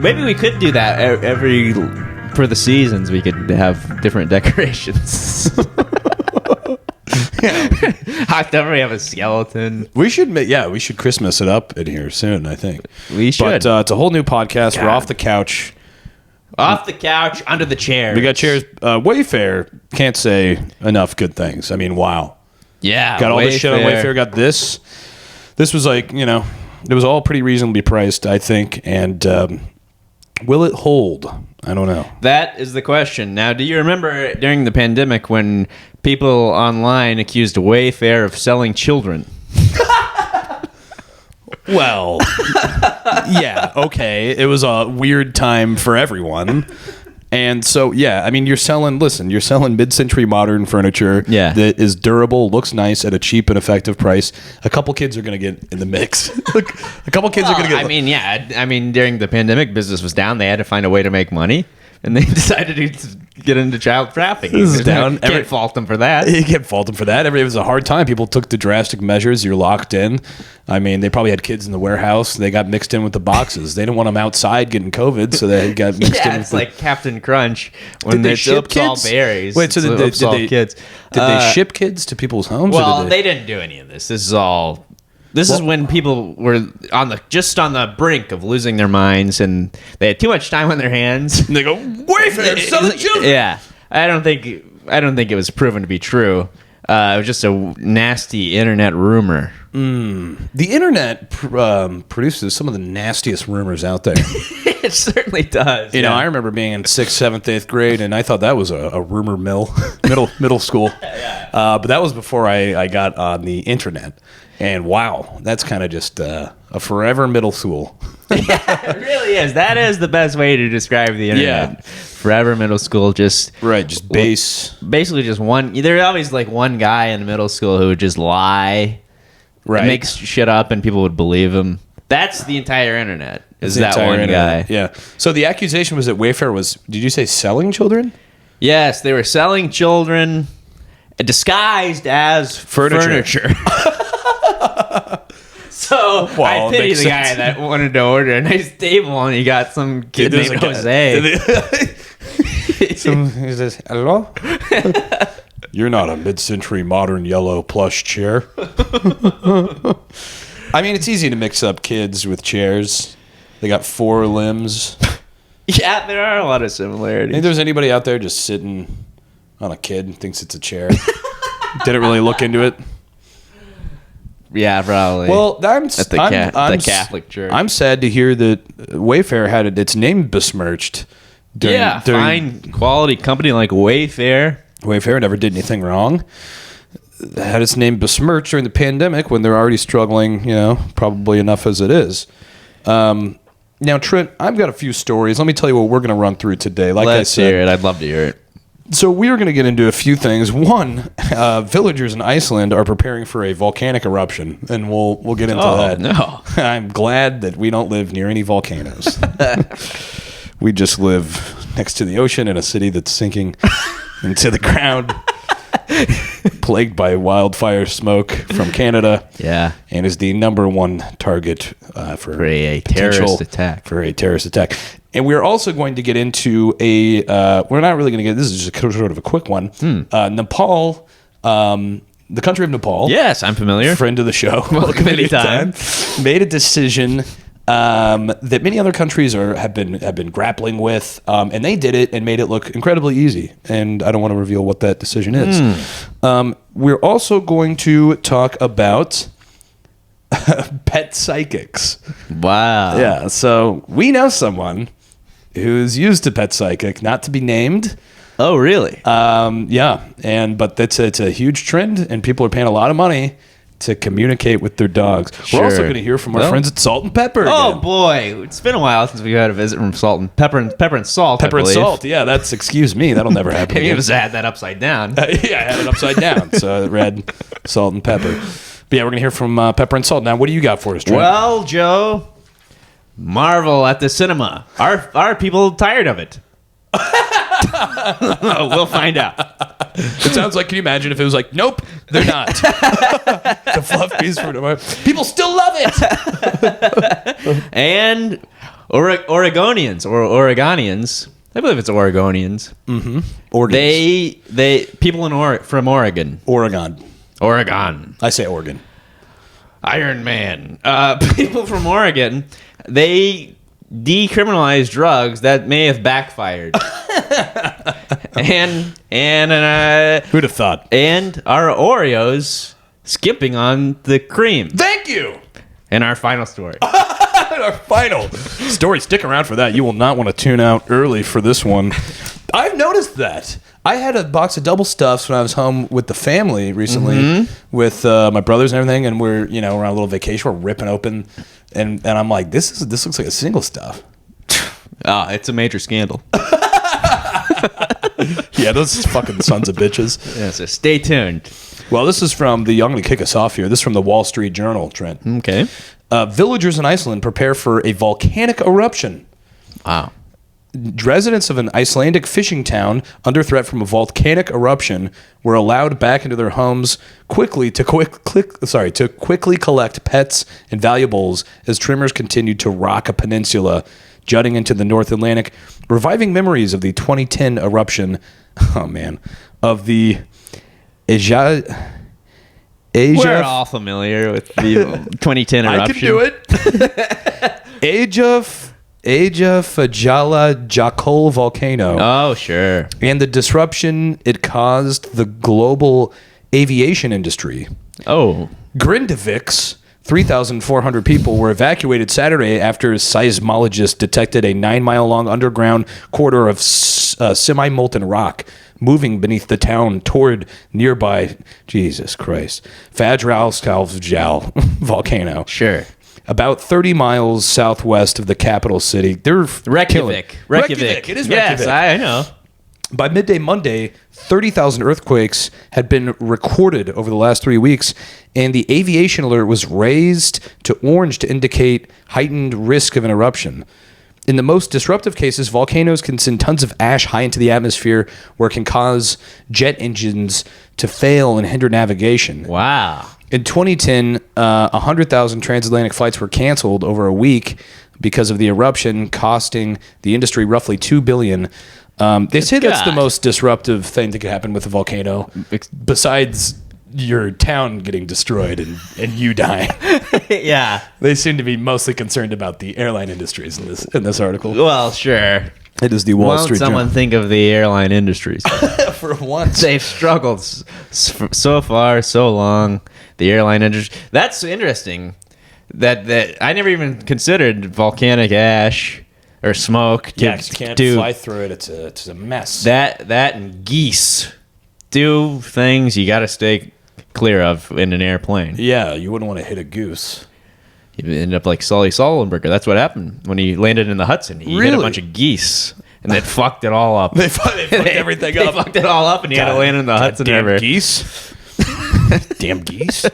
Maybe we could do that for the seasons. We could have different decorations. October, we have a skeleton. We should Christmas it up in here soon, I think. We should. But it's a whole new podcast. God. We're off the couch. Off the couch, under the chairs. We got chairs. Wayfair, can't say enough good things. I mean, wow. Yeah, got all this shit on Wayfair. Got this. This was like, it was all pretty reasonably priced, I think. And will it hold? I don't know. That is the question. Now, do you remember during the pandemic when people online accused Wayfair of selling children? Well, yeah, okay. It was a weird time for everyone. And so, yeah, I mean, you're selling mid-century modern furniture that is durable, looks nice at a cheap and effective price. A couple kids are going to get in the mix. A couple kids are going to get... I mean, during the pandemic, business was down. They had to find a way to make money. And they decided to get into child trafficking. This is down. Can't fault them for that. You can't fault them for that. It was a hard time. People took the drastic measures. You're locked in. I mean, they probably had kids in the warehouse. They got mixed in with the boxes. They didn't want them outside getting COVID, so they got mixed in. Yeah, it's like Captain Crunch when they ship all berries. Wait, so did they ship kids to people's homes? Well, they didn't do any of this. This is when people were just on the brink of losing their minds, and they had too much time on their hands. And they go, Wayfair, selling children. Yeah, I don't think it was proven to be true. It was just a nasty internet rumor. The internet produces some of the nastiest rumors out there. It certainly does. I remember being in 6th, 7th, 8th grade, and I thought that was a rumor mill, middle school. Yeah. But that was before I got on the internet. And wow, that's kind of just a forever middle school. Yeah, it really is. That is the best way to describe the internet. Yeah. Forever middle school, just base. Basically, just one. There's always like one guy in middle school who would just lie, right? Make shit up, and people would believe him. That's the entire internet. Is that one internet. Guy? Yeah. So the accusation was that Wayfair was. Did you say selling children? Yes, they were selling children disguised as furniture. So I pity the guy that wanted to order a nice table and he got some kid named Jose. He says, hello? You're not a mid-century modern yellow plush chair. I mean, it's easy to mix up kids with chairs. They got 4 limbs. Yeah, there are a lot of similarities. Think there's anybody out there just sitting on a kid and thinks it's a chair? Didn't really look into it. Yeah, probably. Well, I'm the Catholic Church. I'm sad to hear that Wayfair had its name besmirched. Fine quality company like Wayfair. Wayfair never did anything wrong. Had its name besmirched during the pandemic when they're already struggling, probably enough as it is. Now, Trent, I've got a few stories. Let me tell you what we're going to run through today. Let's hear it. I'd love to hear it. So we are going to get into a few things. One, villagers in Iceland are preparing for a volcanic eruption, and we'll get into that. No. I'm glad that we don't live near any volcanoes. We just live next to the ocean in a city that's sinking into the ground, plagued by wildfire smoke from Canada. Yeah, and is the number one target for a terrorist attack. For a terrorist attack. And we're also going to get into we're not really going to get, this is just sort of a quick one. Nepal, the country of Nepal. Yes, I'm familiar. Friend of the show. Welcome anytime. Made a decision that many other countries have been grappling with, and they did it and made it look incredibly easy. And I don't want to reveal what that decision is. We're also going to talk about pet psychics. Wow. Yeah, so we know someone who's used a pet psychic, not to be named. Oh, really? Yeah, but it's a huge trend, and people are paying a lot of money to communicate with their dogs. Sure. We're also going to hear from our friends at Salt and Pepper. Oh, again. Boy. It's been a while since we had a visit from Salt and Pepper and Salt, Pepper and Salt, yeah, excuse me, that'll never happen again. You just had that upside down. Yeah, I had it upside down, so I read Salt and Pepper. But yeah, we're going to hear from Pepper and Salt. Now, what do you got for us, Trent? Well, Joe, Marvel at the cinema. Are people tired of it? We'll find out. It sounds like, can you imagine if it was like, nope, they're not. The fluff piece for tomorrow. People still love it. And Oregonians or Oregonians. I believe it's Oregonians. Mm-hmm. They people from Oregon. Oregon. I say Oregon. Iron Man. People from Oregon, they decriminalized drugs that may have backfired. and Who'd have thought? And our Oreos skipping on the cream. Thank you. And our final story. Our final story. Stick around for that. You will not want to tune out early for this one. I've noticed that. I had a box of double stuffs when I was home with the family recently, with my brothers and everything, and we're on a little vacation. We're ripping open, and I'm like, this looks like a single stuff. It's a major scandal. Yeah, those fucking sons of bitches. Yeah, so stay tuned. Well, this is from I'm going to kick us off here. This is from the Wall Street Journal, Trent. Okay. Villagers in Iceland prepare for a volcanic eruption. Wow. Residents of an Icelandic fishing town under threat from a volcanic eruption were allowed back into their homes quickly to quickly collect pets and valuables as tremors continued to rock a peninsula jutting into the North Atlantic, reviving memories of the 2010 eruption. Oh man, of the We're all familiar with the 2010 eruption. I can do it. Eyjafjallajökull volcano. Oh, sure. And the disruption it caused the global aviation industry. Oh. Grindavik's 3,400 people were evacuated Saturday after seismologists detected a 9-mile-long underground corridor of semi-molten rock moving beneath the town toward nearby, Jesus Christ, Fajralskalfjall volcano. Sure. About 30 miles southwest of the capital city. They're Reykjavik. Reykjavik. It is Reykjavik. Yes, I know. By midday Monday, 30,000 earthquakes had been recorded over the last 3 weeks, and the aviation alert was raised to orange to indicate heightened risk of an eruption. In the most disruptive cases, volcanoes can send tons of ash high into the atmosphere, where it can cause jet engines to fail and hinder navigation. Wow. In 2010, 100,000 transatlantic flights were canceled over a week because of the eruption, costing the industry roughly $2 billion. They say that's the most disruptive thing that could happen with a volcano, besides your town getting destroyed and you dying. Yeah. They seem to be mostly concerned about the airline industries in this article. Well, sure. It is the Wall Street Journal. Won't someone think of the airline industries? For once. They've struggled so far, so long. The airline industry. That's interesting. That I never even considered volcanic ash or smoke. You can't fly through it. It's a mess. That and geese do things you got to stay clear of in an airplane. Yeah, you wouldn't want to hit a goose. You end up like Sully Sullenberger. That's what happened when he landed in the Hudson. He hit a bunch of geese, and they fucked it all up. They fucked everything up. They fucked it all up, and he had to land in the Hudson River. Geese. Damn geese.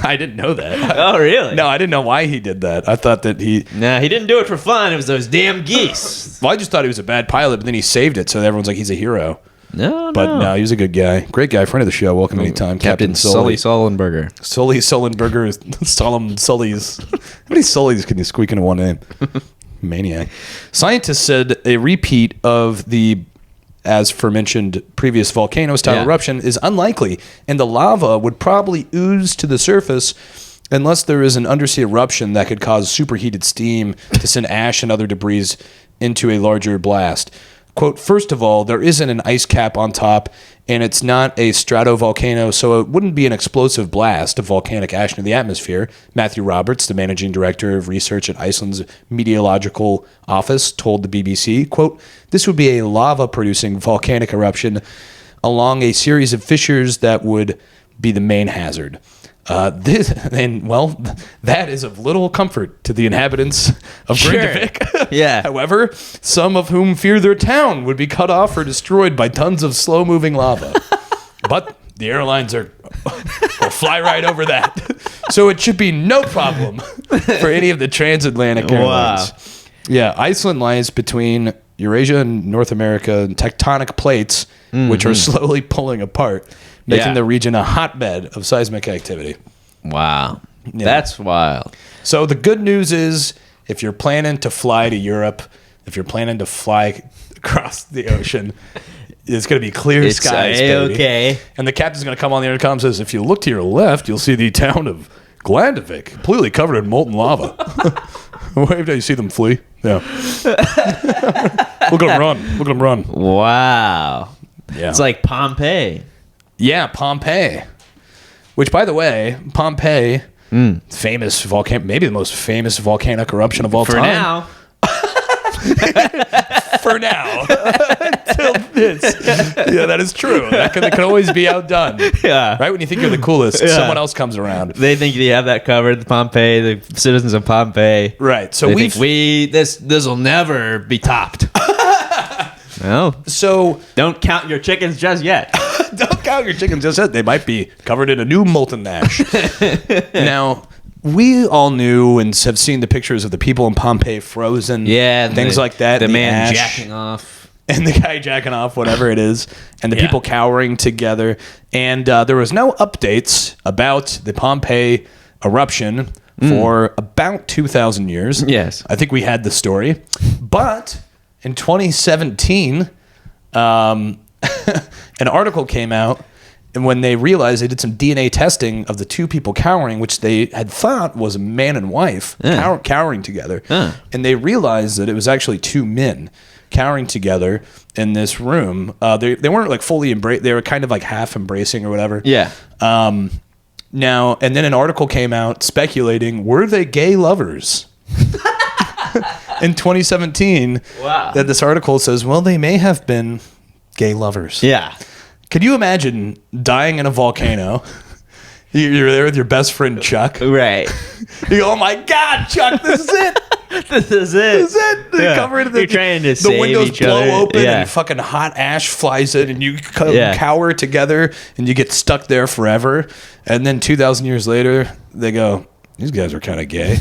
I didn't know that. Oh, really? No, I didn't know why he did that. I thought that he didn't do it for fun. It was those damn geese. Well, I just thought he was a bad pilot, but then he saved it, so everyone's like he's a hero. But no, he was a good guy. Great guy, friend of the show. Welcome anytime. Captain Sully Sullenberger. Sully Sullenberger. Solemn Sullys. How many Sullys can you squeak into one name? Maniac. Scientists said a repeat of the, as aforementioned, previous volcano-style eruption is unlikely, and the lava would probably ooze to the surface unless there is an undersea eruption that could cause superheated steam to send ash and other debris into a larger blast. Quote, first of all, there isn't an ice cap on top, and it's not a stratovolcano, so it wouldn't be an explosive blast of volcanic ash into the atmosphere. Matthew Roberts, the managing director of research at Iceland's meteorological office, told the BBC, quote, this would be a lava-producing volcanic eruption along a series of fissures that would be the main hazard. That is of little comfort to the inhabitants of Grindavik. Yeah. However, some of whom fear their town would be cut off or destroyed by tons of slow-moving lava. But the airlines will fly right over that. So it should be no problem for any of the transatlantic airlines. Wow. Yeah, Iceland lies between Eurasia and North America and tectonic plates, which are slowly pulling apart, making the region a hotbed of seismic activity. Wow. Yeah. That's wild. So the good news is if you're planning to fly to Europe, if you're planning to fly across the ocean, it's going to be clear skies, baby. Okay. And the captain's going to come on the intercom and says, if you look to your left, you'll see the town of Glandavik, completely covered in molten lava. Wave till you see them flee. Yeah. Look at them run. Look at them run. Wow. Yeah. It's like Pompeii. Yeah, Pompeii. Which, by the way, Pompeii, famous volcano, maybe the most famous volcanic eruption of all For time. now. For now. Until this. Yeah, that is true. That can always be outdone. Yeah. Right when you think you're the coolest, someone else comes around. They think they have that covered, the Pompeii, the citizens of Pompeii. Right. So They think this will never be topped. No. So Don't count your chickens just yet. don't count your chickens just yet. They might be covered in a new molten ash. Now, we all knew and have seen the pictures of the people in Pompeii frozen. Yeah. Things like that. The man ash, jacking off. and the guy jacking off, whatever it is, and the Yeah. people cowering together. And there was no updates about the Pompeii eruption for about 2,000 years. Yes. I think we had the story. But in 2017, an article came out, and when they realized they did some DNA testing of the two people cowering, which they had thought was a man and wife cowering together, and they realized that it was actually two men cowering together in this room. They weren't like fully embraced; they were kind of like half embracing or whatever. Yeah. Now, and then an article came out speculating, were they gay lovers? In 2017, Wow. that this article says, well, they may have been gay lovers. Yeah. Could you imagine dying in a volcano? You're there with your best friend, Chuck. Right. You go, oh my God, Chuck, this is it. This is it. This is it. They Yeah. cover it. You're trying to the save windows each blow other. open Yeah. and fucking hot ash flies in and you Yeah. cower together and you get stuck there forever. And then 2,000 years later, they go, these guys are kind of gay.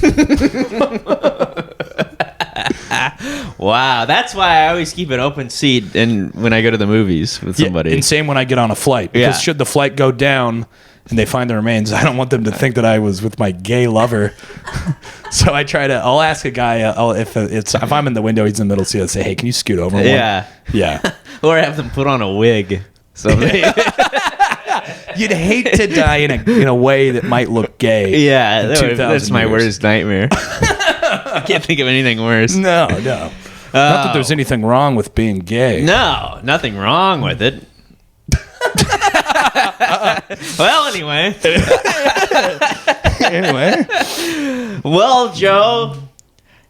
Wow, that's why I always keep an open seat and when I go to the movies with somebody. Yeah, and same when I get on a flight. Because Yeah. should the flight go down and they find the remains, I don't want them to think that I was with my gay lover. So I'll ask a guy, if I'm in the window, he's in the middle seat, I'll say, hey, can you scoot over one? Yeah. Yeah. Or have them put on a wig. So You'd hate to die in a way that might look gay. yeah, in that's 2,000 my years. worst nightmare. I can't think of anything worse. No. Not that there's anything wrong with being gay. No, nothing wrong with it. Well, anyway. Anyway. Well, Joe,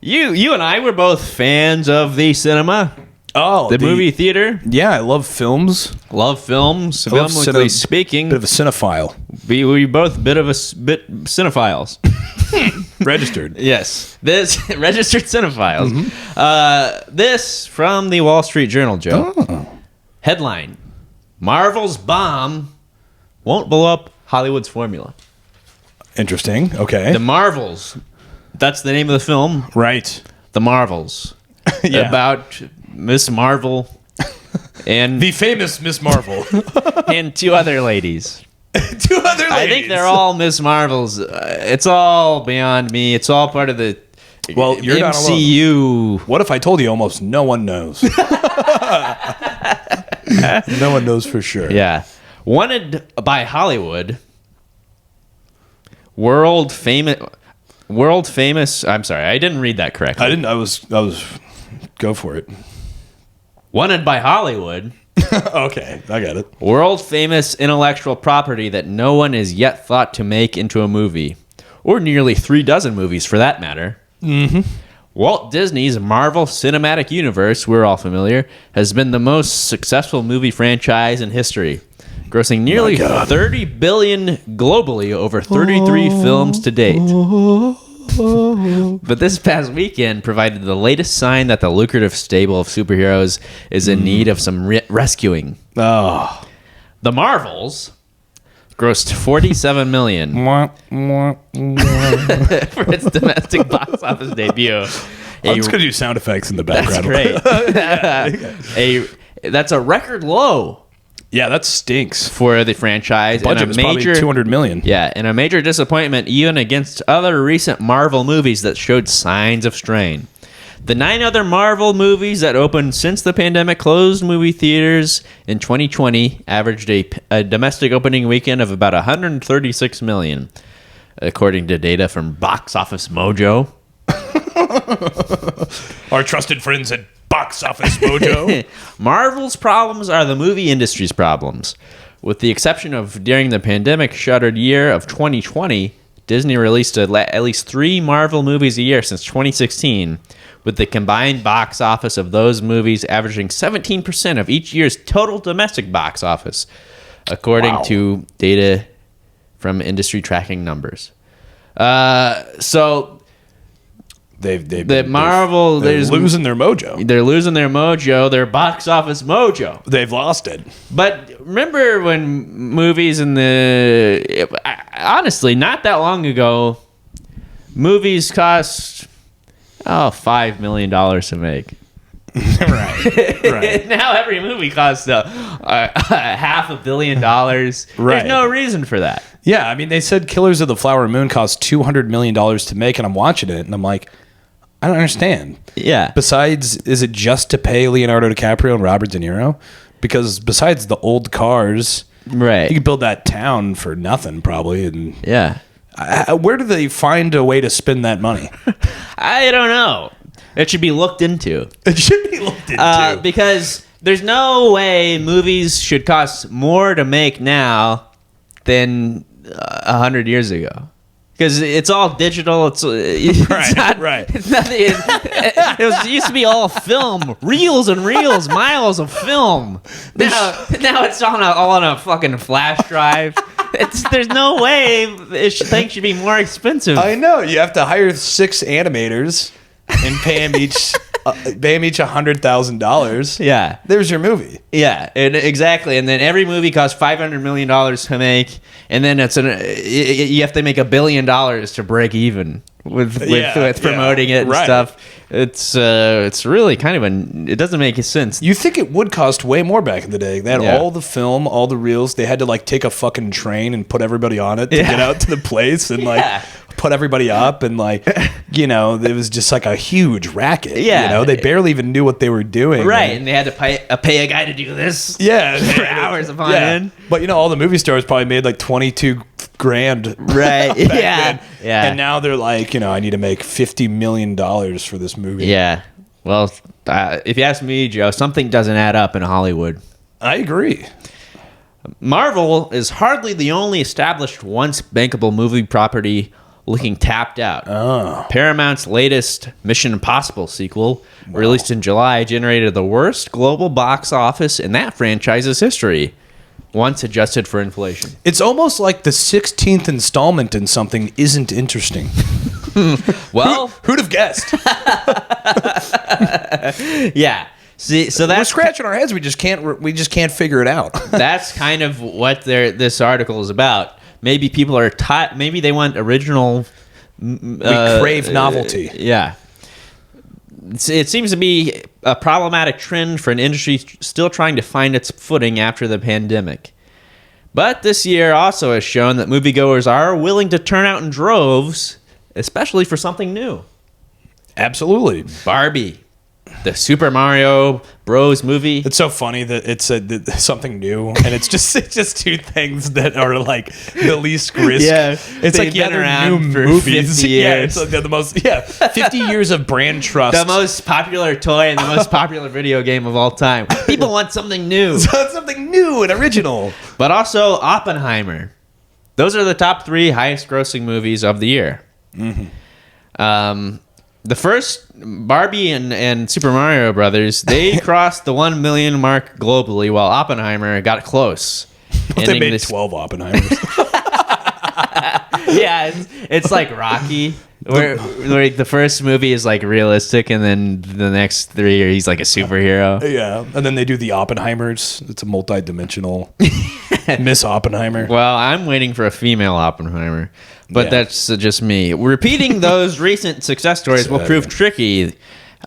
you and I were both fans of the cinema, Oh, the movie theater. Yeah, I love films. Love films, I love filmically speaking. Bit of a cinephile. We both bit cinephiles. Registered. Yes, this registered cinephiles. This from the Wall Street Journal, Joe. Oh. Headline: Marvel's bomb won't blow up Hollywood's formula. Interesting. Okay. The Marvels. That's the name of the film. Right. The Marvels. Yeah. About Miss Marvel and The famous Miss Marvel. and two other ladies. Two other ladies. I think they're all Miss Marvels. It's all beyond me. It's all part of the Well, you're not alone. MCU. What if I told you almost no one knows? No one knows for sure. Yeah. Wanted by Hollywood. World famous. I'm sorry, I didn't read that correctly. I didn't. I was. Go for it. Wanted by Hollywood. Okay, I got it. World famous intellectual property that no one has yet thought to make into a movie, or nearly 36 movies for that matter. Mm-hmm. Walt Disney's Marvel Cinematic Universe, we're all familiar, has been the most successful movie franchise in history, grossing nearly $30 billion globally over 33 films to date. But this past weekend provided the latest sign that the lucrative stable of superheroes is in need of some rescuing. Oh. The Marvels grossed $47 million for its domestic box office debut. I'm just gonna do sound effects in the background. That's great. That's a record low Yeah, that stinks. for the franchise. Budget was probably $200 million. Yeah, and a major disappointment even against other recent Marvel movies that showed signs of strain. The 9 other Marvel movies that opened since the pandemic closed movie theaters in 2020 averaged a domestic opening weekend of about $136 million, according to data from Box Office Mojo. Our trusted friends at Box Office Mojo. Marvel's problems are the movie industry's problems. With the exception of during the pandemic shuttered year of 2020, Disney released at least 3 Marvel movies a year since 2016, with the combined box office of those movies averaging 17% of each year's total domestic box office, according to data from industry tracking numbers. So they're losing their mojo. They're losing their mojo, their box office mojo. They've lost it. But remember when movies honestly, not that long ago, movies cost $5 million to make. Right. Now every movie costs $500 million. Right. There's no reason for that. Yeah, I mean, they said Killers of the Flower Moon cost $200 million to make, and I'm watching it, and I'm like, I don't understand. Yeah. Besides, is it just to pay Leonardo DiCaprio and Robert De Niro? Because besides the old cars, right, you could build that town for nothing, probably. And yeah. Where do they find a way to spend that money? I don't know. It should be looked into. Because there's no way movies should cost more to make now than 100 years ago. Because it's all digital. It's right. It's nothing. It used to be all film, reels and reels, miles of film. Now it's all on a fucking flash drive. There's no way things should be more expensive. I know. You have to hire 6 animators and pay them each $100,000. Yeah. There's your movie. Yeah, exactly. And then every movie costs $500 million to make, and then you have to make $1 billion to break even with promoting it and stuff. It's really kind of it doesn't make sense. You think it would cost way more back in the day? They had all the film, all the reels. They had to take a fucking train and put everybody on it to get out to the place and put everybody up and it was just a huge racket. Yeah, they barely even knew what they were doing. Right, and they had to pay a guy to do this. Yeah, for hours upon end. But all the movie stars probably made $22,000. Right. Yeah. And now they're I need to make $50 million for this movie. Yeah. Well, if you ask me, Joe, something doesn't add up in Hollywood. I agree. Marvel is hardly the only established once bankable movie property looking tapped out. Oh. Paramount's latest Mission Impossible sequel, released in July, generated the worst global box office in that franchise's history, once adjusted for inflation. It's almost like the 16th installment in something isn't interesting. Well, who'd have guessed? Yeah. See, so that's we're scratching our heads. We just can't figure it out. That's kind of what this article is about. Maybe people are maybe they want original. We crave novelty. Yeah. It seems to be a problematic trend for an industry still trying to find its footing after the pandemic. But this year also has shown that moviegoers are willing to turn out in droves, especially for something new. Absolutely. Barbie, the Super Mario Bros. Movie. It's so funny that it's something new, and it's just 2 things that are the least risk. Yeah, it's they've been around new for movies. 50 years. Yeah, it's the most 50 years of brand trust. The most popular toy and the most popular video game of all time. People want something new. Something new and original. But also Oppenheimer. Those are the top 3 highest grossing movies of the year. Mm-hmm. The first, Barbie and Super Mario Brothers, they crossed the 1 million mark globally, while Oppenheimer got close. They made 12 Oppenheimers. Yeah, it's like Rocky, where the first movie is realistic, and then the next 3 he's a superhero. Yeah, and then they do the Oppenheimers. It's a multi-dimensional Miss Oppenheimer. Well, I'm waiting for a female Oppenheimer. But that's just me. Repeating those recent success stories will prove tricky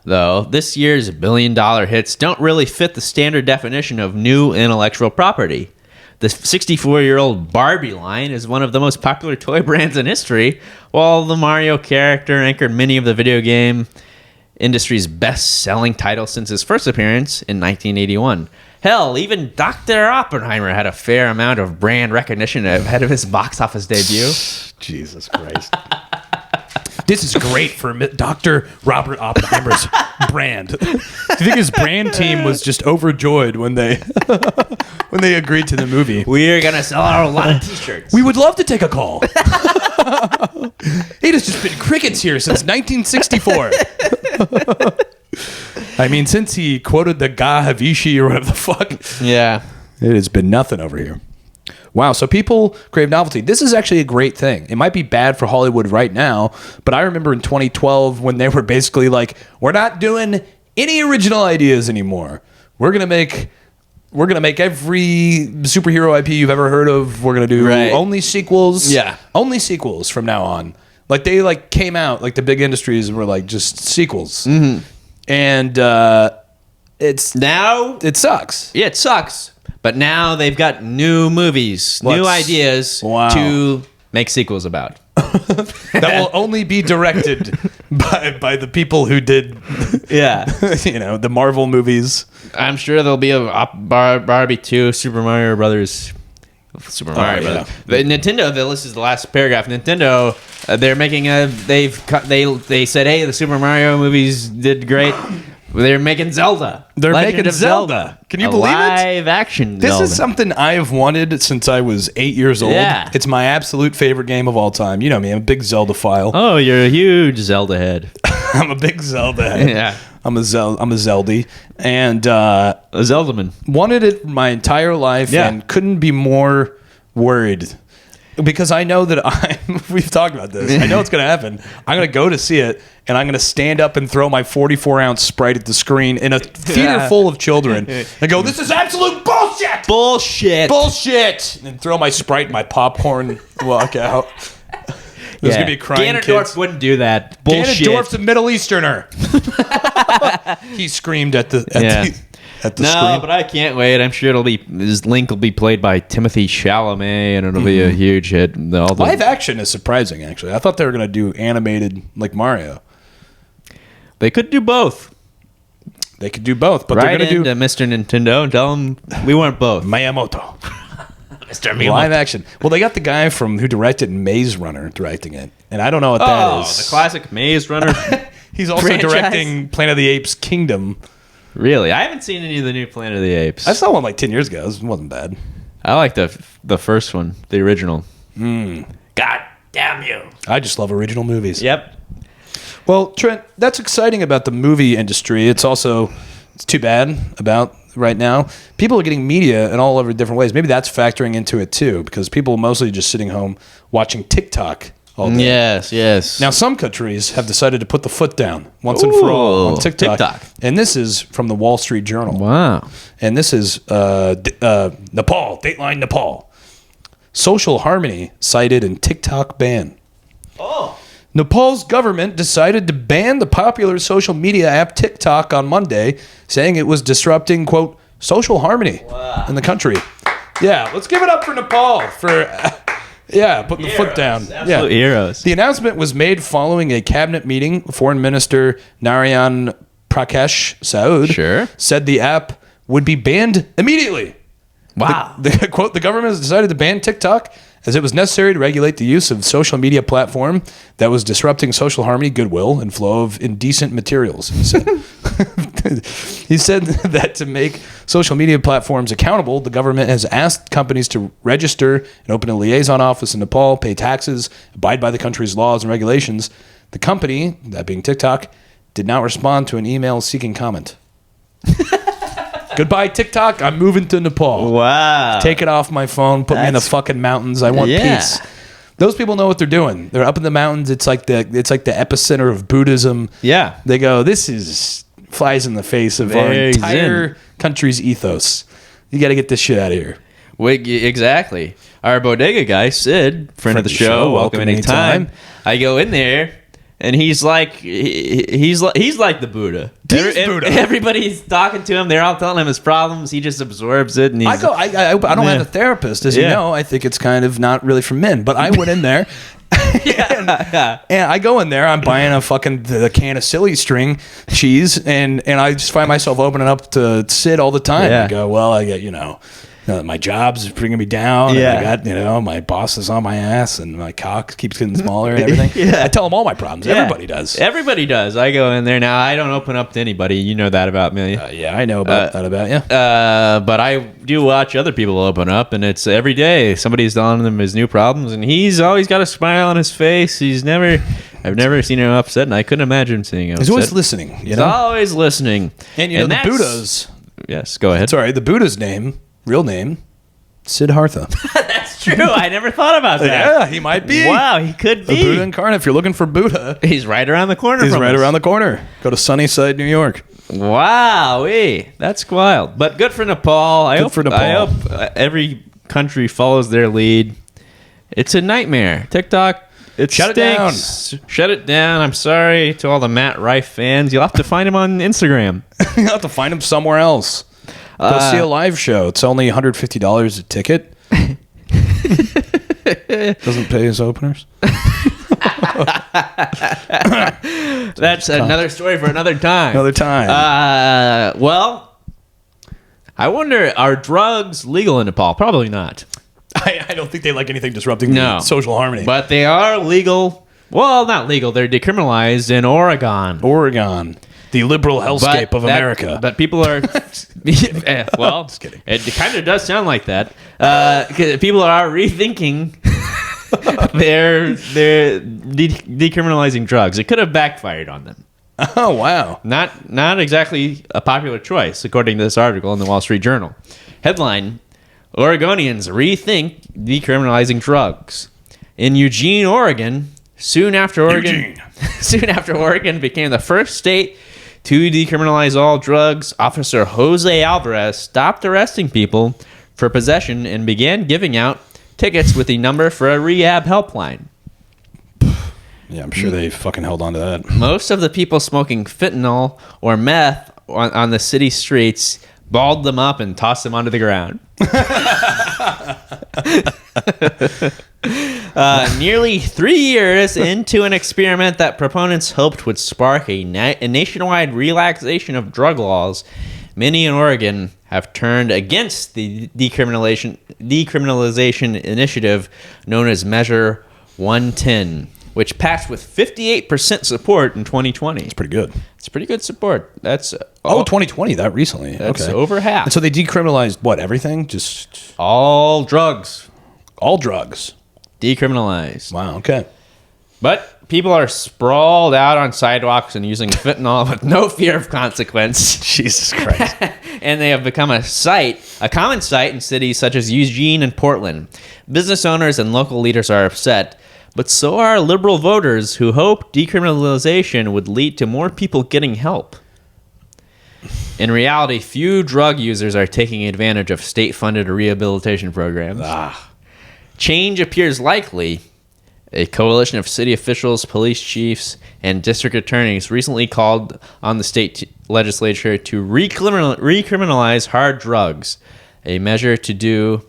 Though this year's billion-dollar hits don't really fit the standard definition of new intellectual property. The 64-year-old Barbie line is one of the most popular toy brands in history, while the Mario character anchored many of the video game industry's best-selling titles since his first appearance in 1981. Hell, even Dr. Oppenheimer had a fair amount of brand recognition ahead of his box office debut. Jesus Christ. This is great for Dr. Robert Oppenheimer's brand. Do you think his brand team was just overjoyed when they when they agreed to the movie? We're going to sell a lot of t-shirts. We would love to take a call. It has just been crickets here since 1964. I mean, since he quoted the Ga Havishi or whatever the fuck. Yeah. It has been nothing over here. Wow, so people crave novelty. This is actually a great thing. It might be bad for Hollywood right now, but I remember in 2012 when they were basically like, we're not doing any original ideas anymore. We're gonna make every superhero IP you've ever heard of. We're gonna do only sequels. Yeah, only sequels from now on. Like they came out like the big industries and were like just sequels, and it sucks. Yeah, it sucks. But now they've got new movies, new ideas to make sequels about. That will only be directed by the people who did, the Marvel movies. I'm sure there'll be a Barbie 2, Super Mario Brothers. Brothers. But Nintendo, this is the last paragraph. Nintendo, they're making they said, hey, the Super Mario movies did great. They're making Zelda. Making Zelda. Can you believe it? Live action This Zelda. is something I've wanted since I was 8 years old. Yeah. It's my absolute favorite game of all time. You know me, I'm a big Zelda file. Oh, you're a huge Zelda head. I'm a big Zelda head. Yeah. I'm a Zeldy. And a Zeldaman. Wanted it my entire life and couldn't be more worried. Because I know that we've talked about this. I know it's going to happen. I'm going to go to see it, and I'm going to stand up and throw my 44-ounce Sprite at the screen in a theater full of children and go, this is absolute bullshit! Bullshit! And throw my Sprite and my popcorn, walk out. There's going to be crying Ganondorf kids. wouldn't do that. Bullshit. Ganondorf's a Middle Easterner. He screamed at the screen. But I can't wait. I'm sure his Link will be played by Timothy Chalamet, and it'll be a huge hit. Live action is surprising, actually. I thought they were going to do animated like Mario. They could do both. They could do both, but they're going to do Mr. Nintendo and tell him we want both. Miyamoto. Mr. Miyamoto. Live action. Well, they got the guy who directed Maze Runner directing it, and I don't know what that is. The classic Maze Runner. He's also franchise? directing Planet of the Apes Kingdom. Really? I haven't seen any of the new Planet of the Apes. I saw one like 10 years ago. It wasn't bad. I like the first one, the original. God damn you. I just love original movies. Yep. Well, Trent, that's exciting about the movie industry. It's too bad about right now. People are getting media in all over different ways. Maybe that's factoring into it too, because people are mostly just sitting home watching TikTok all day. Yes. Now, some countries have decided to put the foot down once and for all on TikTok. And this is from the Wall Street Journal. Wow. And this is Nepal, Dateline Nepal. Social harmony cited in TikTok ban. Oh. Nepal's government decided to ban the popular social media app TikTok on Monday, saying it was disrupting, quote, social harmony in the country. Yeah, let's give it up for Nepal for... putting the foot down. Absolute heroes. The announcement was made following a cabinet meeting. Foreign Minister Narayan Prakash Saud said the app would be banned immediately. Wow. Quote, the government has decided to ban TikTok as it was necessary to regulate the use of social media platform that was disrupting social harmony, goodwill, and flow of indecent materials, he said. He said that to make social media platforms accountable, the government has asked companies to register and open a liaison office in Nepal, pay taxes, abide by the country's laws and regulations. The company, that being TikTok, did not respond to an email seeking comment. Goodbye, TikTok. I'm moving to Nepal. Wow. Take it off my phone. Put me in the fucking mountains. I want peace. Those people know what they're doing. They're up in the mountains. It's like the epicenter of Buddhism. Yeah. They go, this flies in the face of our entire country's ethos. You got to get this shit out of here. Exactly. Our bodega guy, Sid, friend of the show, welcome anytime. I go in there. And he's like the Buddha. He's Buddha. Everybody's talking to him. They're all telling him his problems. He just absorbs it. And I don't have a therapist, as you know. I think it's kind of not really for men. But I went in there. And I go in there. I'm buying the can of silly string cheese, and I just find myself opening up to Sid all the time. I go, well, I get my job's bringing me down. Yeah. And I got my boss is on my ass, and my cock keeps getting smaller and everything. I tell them all my problems. Everybody does. Everybody does. I go in there now. I don't open up to anybody. You know that about me. I know about that about you. But I do watch other people open up, and it's every day somebody's telling him his new problems, and he's always got a smile on his face. I've never seen him upset, and I couldn't imagine seeing him. He's always listening. He's always listening. And the Buddha's. Yes, go ahead. Sorry, the Buddha's real name, Siddhartha. That's true. I never thought about that. Yeah, he might be. Wow, he could be. The Buddha incarnate. If you're looking for Buddha, he's right around the corner. Around the corner. Go to Sunnyside, New York. Wow, that's wild. But good for Nepal. I hope every country follows their lead. It's a nightmare. TikTok. Shut it down. Shut it down. I'm sorry to all the Matt Rife fans. You'll have to find him on Instagram. You'll have to find him somewhere else. Go see a live show. It's only $150 a ticket. Doesn't pay his openers. That's another story for another time. Well, I wonder, are drugs legal in Nepal? Probably not. I don't think they like anything disrupting the social harmony. But they are legal. Well, not legal. They're decriminalized in Oregon. The liberal hellscape of America. But people are... well, just kidding. It kind of does sound like that. 'Cause people are rethinking they're decriminalizing drugs. It could have backfired on them. Oh, wow. Not exactly a popular choice, according to this article in the Wall Street Journal. Headline, Oregonians rethink decriminalizing drugs. In Eugene, Oregon, soon after Oregon became the first state to decriminalize all drugs, Officer Jose Alvarez stopped arresting people for possession and began giving out tickets with the number for a rehab helpline. Yeah, I'm sure they fucking held on to that. Most of the people smoking fentanyl or meth on the city streets balled them up and tossed them onto the ground. Nearly 3 years into an experiment that proponents hoped would spark a nationwide relaxation of drug laws, many in Oregon have turned against the decriminalization initiative known as Measure 110, which passed with 58% support in 2020. It's pretty good. It's pretty good support. That's 2020, that recently. That's over half. And so they decriminalized what? Everything? Just all drugs. All drugs. Decriminalized. Wow, okay. But people are sprawled out on sidewalks and using fentanyl with no fear of consequence. Jesus Christ. And they have become a common sight in cities such as Eugene and Portland. Business owners and local leaders are upset, but so are liberal voters who hope decriminalization would lead to more people getting help. In reality, few drug users are taking advantage of state-funded rehabilitation programs. Change appears likely. A coalition of city officials, police chiefs, and district attorneys recently called on the state legislature to recriminalize hard drugs. A measure to do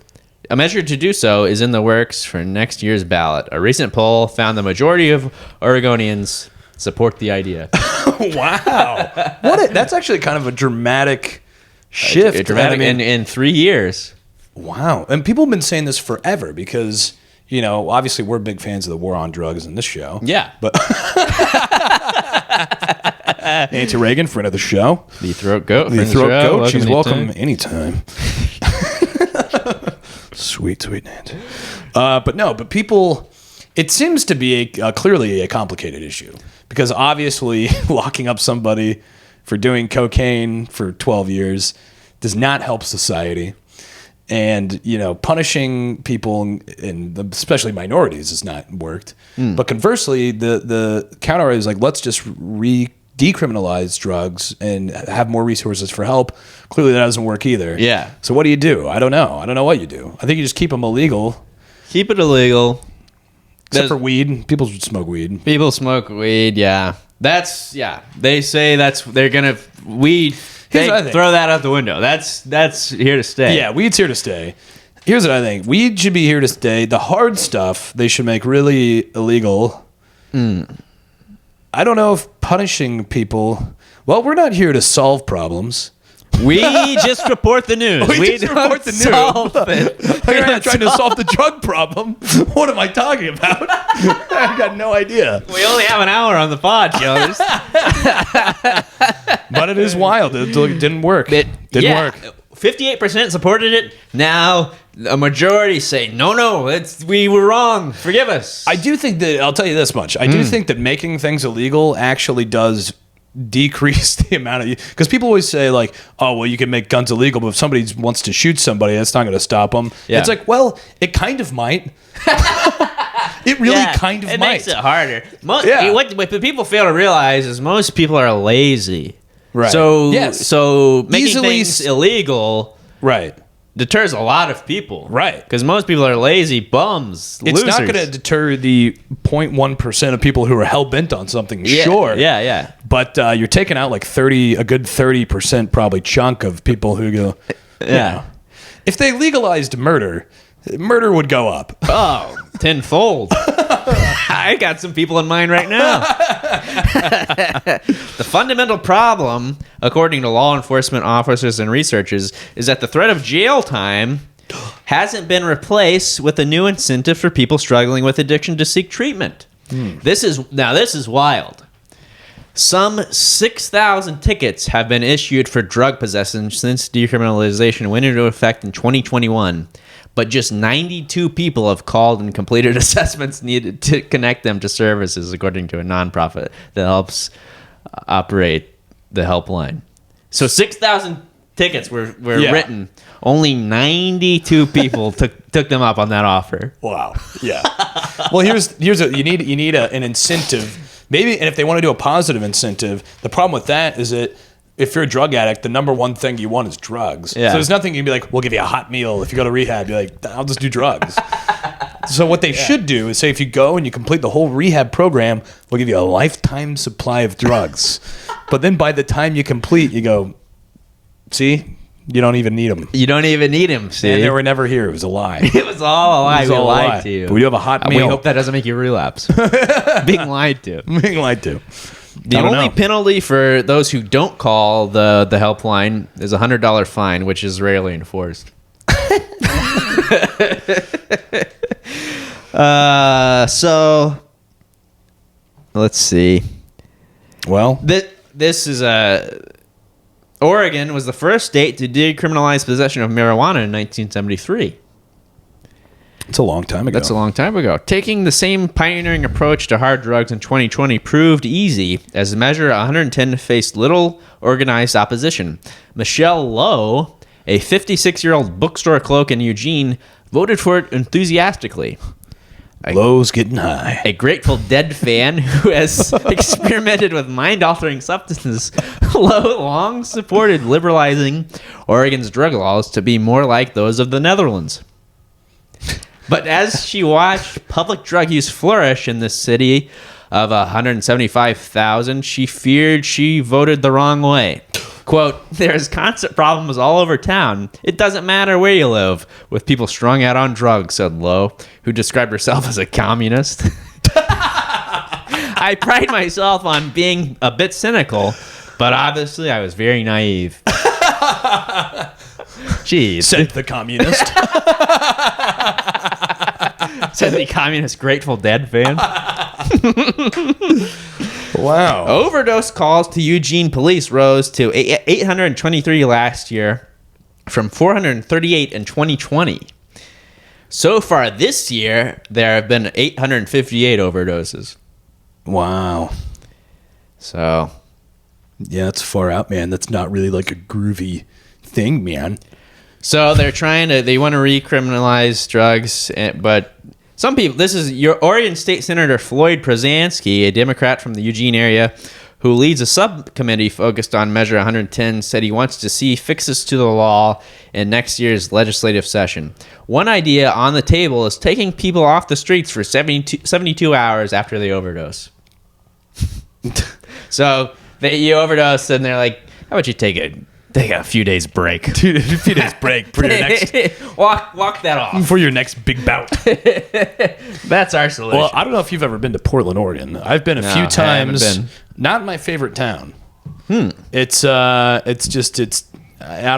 so is in the works for next year's ballot. A recent poll found the majority of Oregonians support the idea. Wow. That's actually kind of a dramatic shift. In 3 years. Wow. And people have been saying this forever because, obviously we're big fans of the war on drugs in this show. Yeah. But Nancy Reagan, friend of the show. The Throat Goat. She's welcome anytime. Sweet Nancy. But people, it seems to be clearly a complicated issue because obviously locking up somebody for doing cocaine for 12 years does not help society. And, punishing people, and especially minorities, has not worked. But conversely, the counter is like, let's just decriminalize drugs and have more resources for help. Clearly, that doesn't work either. Yeah. So what do you do? I don't know. I don't know what you do. I think you just keep them illegal. Keep it illegal. Except for weed. People should smoke weed. People smoke weed, yeah. They say they're gonna weed. They throw that out the window. That's here to stay. Yeah, weed's here to stay. Here's what I think. Weed should be here to stay. The hard stuff they should make really illegal. I don't know if punishing people. Well, we're not here to solve problems. We just report the news. We just report the news. I'm trying to solve the drug problem. What am I talking about? I got no idea. We only have an hour on the pod, Jones. But it is wild. It didn't work. It didn't work. 58% supported it. Now a majority say, no, we were wrong. Forgive us. I do think that, I'll tell you this much. I do think that making things illegal actually does decrease the amount of, because people always say like, oh, well, you can make guns illegal, but if somebody wants to shoot somebody, that's not going to stop them. Yeah. It's like, well, it kind of might. It really kind of might. It makes it harder. What people fail to realize is most people are lazy. Right. So making things illegal deters a lot of people. Right. Because most people are lazy bums, It's losers. not going to deter the 0.1% of people who are hell-bent on something, sure. Yeah. But you're taking out like a good 30% probably chunk of people who go, if they legalized murder would go up. Oh, tenfold. I got some people in mind right now. The fundamental problem, according to law enforcement officers and researchers, is that the threat of jail time hasn't been replaced with a new incentive for people struggling with addiction to seek treatment. This is wild. Some 6,000 tickets have been issued for drug possession since decriminalization went into effect in 2021. But just 92 people have called and completed assessments needed to connect them to services, according to a nonprofit that helps operate the helpline. So 6,000 tickets were written. Only 92 people took them up on that offer. Wow. Yeah. Well, you need an incentive. Maybe, and if they want to do a positive incentive, the problem with that is that if you're a drug addict, the number one thing you want is drugs. Yeah. So there's nothing you can be like, we'll give you a hot meal. If you go to rehab, you're like, I'll just do drugs. So what they should do is say, if you go and you complete the whole rehab program, we'll give you a lifetime supply of drugs. But then by the time you complete, you go, see, you don't even need them. You don't even need them, see? And they were never here. It was a lie. It was all a lie. We lied to you. But we do have a hot meal. We hope that doesn't make you relapse. Being lied to. Being lied to. The only penalty for those who don't call the helpline is a $100 fine, which is rarely enforced. So let's see. Well, this is Oregon was the first state to decriminalize possession of marijuana in 1973. It's a long time ago. That's a long time ago. Taking the same pioneering approach to hard drugs in 2020 proved easy, as Measure 110 faced little organized opposition. Michelle Lowe, a 56-year-old bookstore clerk in Eugene, voted for it enthusiastically. Lowe's getting high. A Grateful Dead fan who has experimented with mind-altering substances, Lowe long supported liberalizing Oregon's drug laws to be more like those of the Netherlands. But as she watched public drug use flourish in the city of 175,000, she feared she voted the wrong way. Quote, there's constant problems all over town. It doesn't matter where you live, with people strung out on drugs, said Lowe, who described herself as a communist. I pride myself on being a bit cynical, but obviously I was very naive. Jeez. Said the communist. Said the communist Grateful Dead fan. Wow. Overdose calls to Eugene police rose to 823 last year from 438 in 2020. So far this year, there have been 858 overdoses. Wow. So. Yeah, that's far out, man. That's not really like a groovy thing, man. So they want to recriminalize drugs, but some people, this is your Oregon State Senator Floyd Prozanski, a Democrat from the Eugene area, who leads a subcommittee focused on Measure 110, said he wants to see fixes to the law in next year's legislative session. One idea on the table is taking people off the streets for 72 hours after they overdose. So you overdose, and they're like, how about you take a few days break? A few days break for your next walk that off. for your next big bout. That's our solution. Well, I don't know if you've ever been to Portland, Oregon. I've been a few I haven't times. been. Not my favorite town. It's I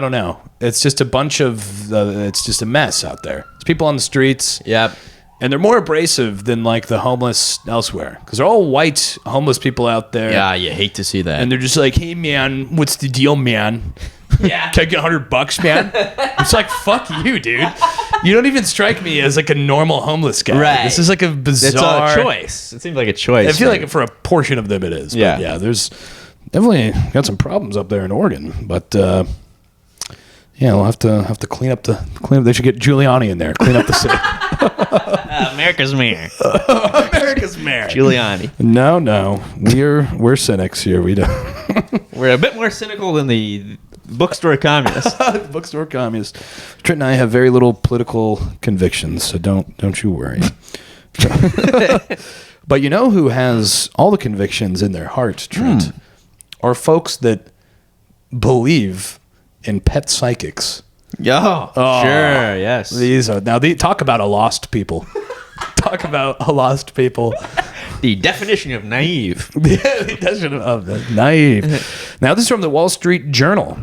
don't know. It's just a bunch of it's just a mess out there. It's people on the streets. Yep. And they're more abrasive than like the homeless elsewhere because they're all white homeless people out there. Yeah, you hate to see that. And they're just like, hey man, what's the deal, man? Yeah. Can I get $100, man? It's like, fuck you, dude. You don't even strike me as like a normal homeless guy. Right. This is like a bizarre It's a choice. It seems like a choice. I feel like for a portion of them it is. Yeah. But yeah, there's definitely got some problems up there in Oregon. But yeah, we'll have to clean up. They should get Giuliani in there. Clean up the city. America's mayor. America's mayor. Giuliani. No. We're cynics here. We don't. We're a bit more cynical than the bookstore communists. Bookstore communists. Trent and I have very little political convictions, so don't you worry. But you know who has all the convictions in their heart, Trent? Are folks that believe in pet psychics. Oh, sure, yes. Talk about a lost people. Talk about a lost people. The definition of naive. The definition of naive. Now, this is from the Wall Street Journal.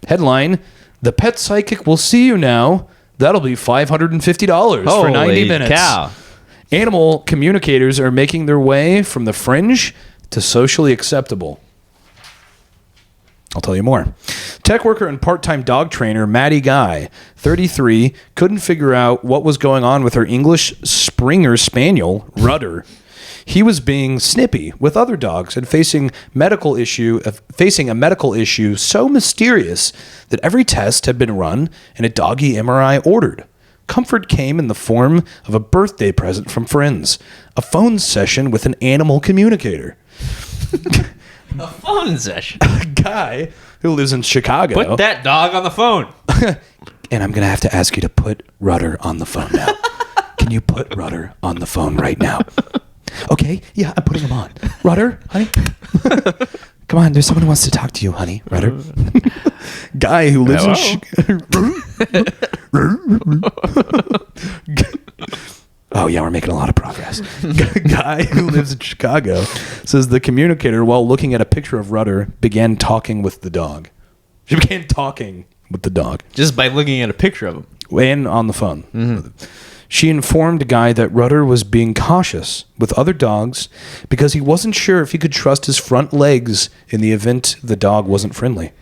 Headline, the pet psychic will see you now. That'll be $550 for 90 minutes. Cow. Animal communicators are making their way from the fringe to socially acceptable. I'll tell you more. Tech worker and part-time dog trainer Maddie Guy, 33, couldn't figure out what was going on with her English Springer Spaniel, Rudder. He was being snippy with other dogs and facing a medical issue so mysterious that every test had been run and a doggy MRI ordered. Comfort came in the form of a birthday present from friends, a phone session with an animal communicator. A phone session. A guy who lives in Chicago. Put that dog on the phone. And I'm going to have to ask you to put Rudder on the phone now. Can you put Rudder on the phone right now? Okay, yeah, I'm putting him on. Rudder, honey? Come on, there's someone who wants to talk to you, honey. Rudder. Guy who lives in Oh, yeah, we're making a lot of progress. Guy who lives in Chicago says the communicator, while looking at a picture of Rudder, began talking with the dog. She began talking with the dog. Just by looking at a picture of him. And on the phone. Mm-hmm. She informed Guy that Rudder was being cautious with other dogs because he wasn't sure if he could trust his front legs in the event the dog wasn't friendly.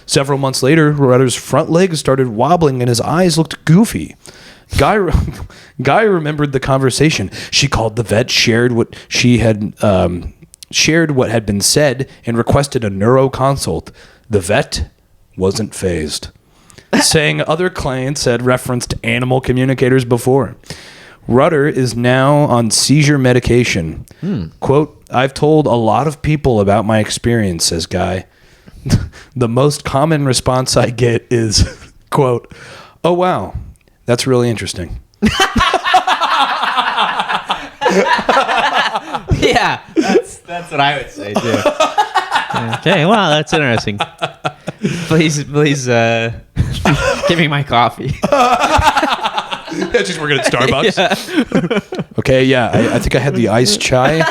Several months later, Rudder's front legs started wobbling and his eyes looked goofy. Guy remembered the conversation. She called the vet, shared what had been said, and requested a neuro consult. The vet wasn't fazed, saying other clients had referenced animal communicators before. Rudder is now on seizure medication. Quote, I've told a lot of people about my experience, says Guy. The most common response I get is, quote, oh, wow. That's really interesting. Yeah, that's what I would say too. Okay, wow, that's interesting. Please, give me my coffee. Yeah, she's working at Starbucks. Yeah. Okay, yeah, I think I had the iced chai.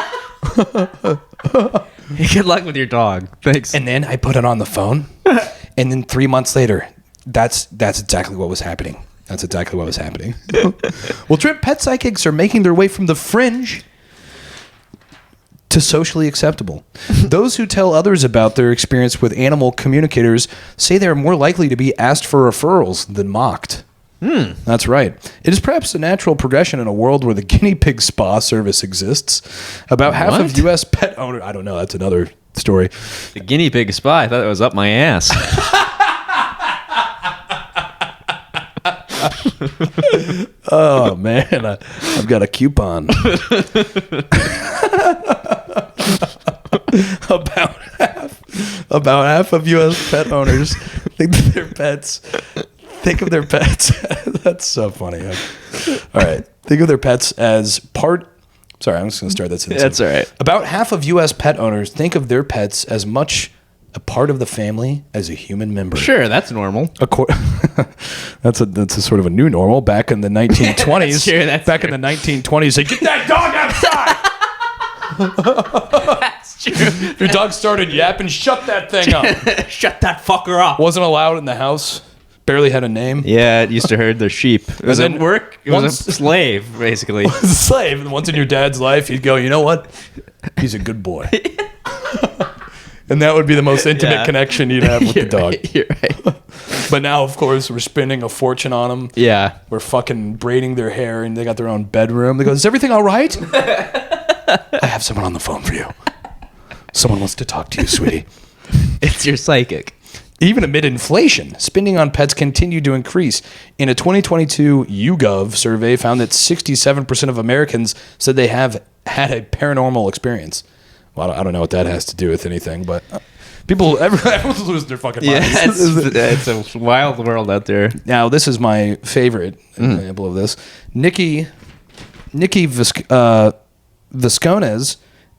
Good luck with your dog. Thanks. And then I put it on the phone, and then 3 months later, that's exactly what was happening. That's exactly what was happening. Well, Trent, pet psychics are making their way from the fringe to socially acceptable. Those who tell others about their experience with animal communicators say they are more likely to be asked for referrals than mocked. That's right. It is perhaps a natural progression in a world where the guinea pig spa service exists. About half of U.S. pet owners... I don't know. That's another story. The guinea pig spa. I thought it was up my ass. Oh, man. I've got a coupon. About half of U.S. pet owners think of their pets. That's so funny. All right. Think of their pets as part. Sorry, I'm just going to start that sentence. That's all right. About half of U.S. pet owners think of their pets as much a part of the family as a human member. Sure, that's normal. That's a sort of a new normal. Back in the 1920s. That's in the 1920s, they get that dog outside. That's true. Your dog started yapping. Shut that thing up. Shut that fucker up. Wasn't allowed in the house. Barely had a name. Yeah, it used to herd their sheep. It was then at work. It was a slave, basically. It was a slave. And once in your dad's life, you'd go, you know what? He's a good boy. And that would be the most intimate connection you'd have with the dog. Right, you're right. But now, of course, we're spending a fortune on them. Yeah. We're fucking braiding their hair, and they got their own bedroom. They go, is everything all right? I have someone on the phone for you. Someone wants to talk to you, sweetie. It's your psychic. Even amid inflation, spending on pets continued to increase. In a 2022 YouGov survey, found that 67% of Americans said they have had a paranormal experience. Well, I don't know what that has to do with anything, but everyone's losing their fucking minds. Yeah, it's a wild world out there. Now, this is my favorite example of this. Nikki Viscones,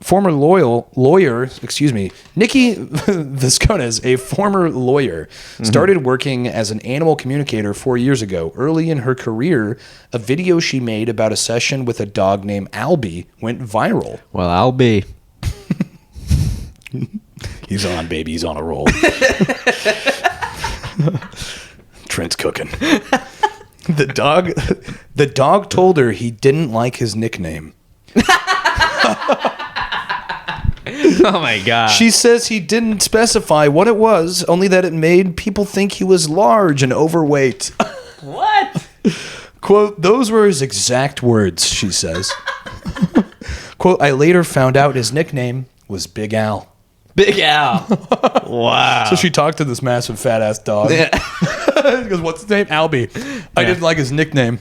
former lawyer, Nikki Viscones, a former lawyer, started working as an animal communicator 4 years ago. Early in her career, a video she made about a session with a dog named Albie went viral. Well, I'll be. He's on, baby. He's on a roll. Trent's cooking. The dog told her he didn't like his nickname. Oh my God. She says he didn't specify what it was, only that it made people think he was large and overweight. What? Quote, those were his exact words, she says. Quote, I later found out his nickname was Big Al. Big Al. Wow. So she talked to this massive fat ass dog. Yeah. He goes, what's his name? Albie. I didn't like his nickname.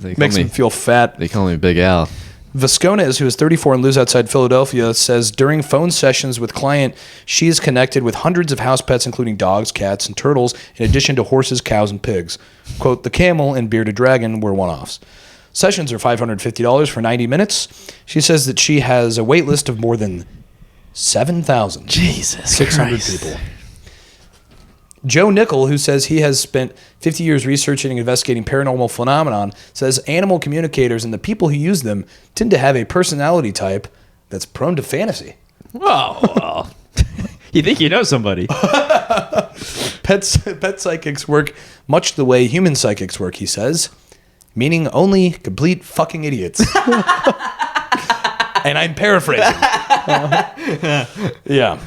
Makes him feel fat. They call me Big Al. Viscones, who is 34 and lives outside Philadelphia, says during phone sessions with client, she is connected with hundreds of house pets, including dogs, cats, and turtles, in addition to horses, cows, and pigs. Quote, the camel and bearded dragon were one-offs. Sessions are $550 for 90 minutes. She says that she has a wait list of more than 7,000. Jesus 600 people. Joe Nickel, who says he has spent 50 years researching and investigating paranormal phenomenon, says animal communicators and the people who use them tend to have a personality type that's prone to fantasy. Well. You think you know somebody. Pet psychics work much the way human psychics work, he says, meaning only complete fucking idiots. And I'm paraphrasing. Yeah.